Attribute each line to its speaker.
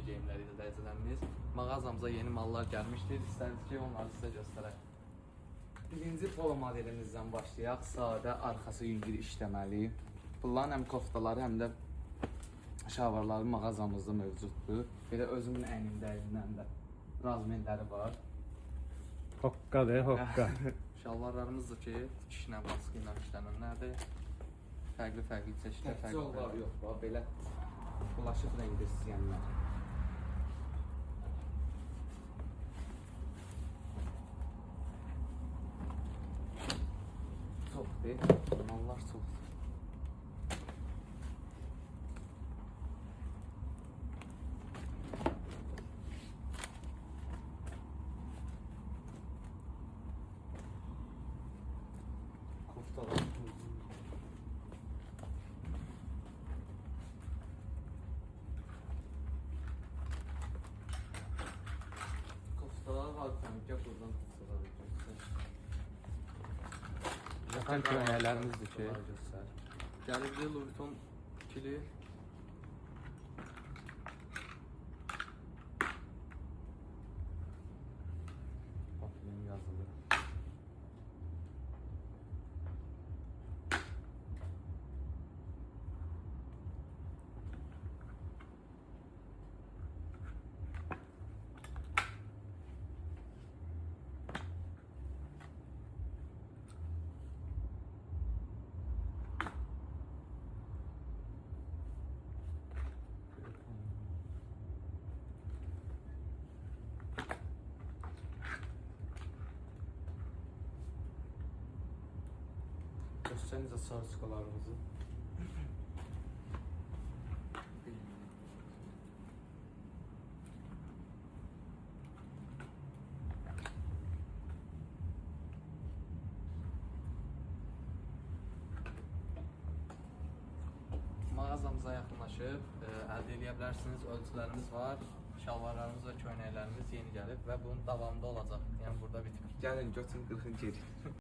Speaker 1: geyimləri izləyicilərimiz. Mağazamıza yeni mallar gəlmişdir. İstərsiniz ki, onları sizə göstərək. Birinci polo modelimizdən başlayaq. Sadə, arxası yüngül işləməli. Bunların həm koftaları, həm də şalvarları mağazamızda mövcuddur. Belə özümün əynimdəyindən də razmenləri var.
Speaker 2: Hoqqadır, hoqqa.
Speaker 1: Şalvarlarımız da ki, tikişlə, baskı ilə işlənənlərdir. Fərqli çeşiddə
Speaker 3: Təkcə
Speaker 1: fərqli.
Speaker 3: onlar yox, belə bulaşıq rəngdə istəyənlər.
Speaker 1: Çoxdur, mallar çoxdur. Koftalar. Koftalar var, kanka buradan koftalar göstər.
Speaker 2: Yaxın köynəklərimizdir ki.
Speaker 1: Göstər. Gəlibli Louis Vuitton ikili. Bakın yazılı. Göstərinizə sarışqalarımızı. Mağazamıza yaxınlaşıb əldə edə bilərsiniz. Ölçülərimiz var. Şalvarlarımız və köynəklərimiz yeni gəlib və bunun davamında olacaq. Yəni burada bitmir.
Speaker 3: Gəlin, götürün 40-ın geri.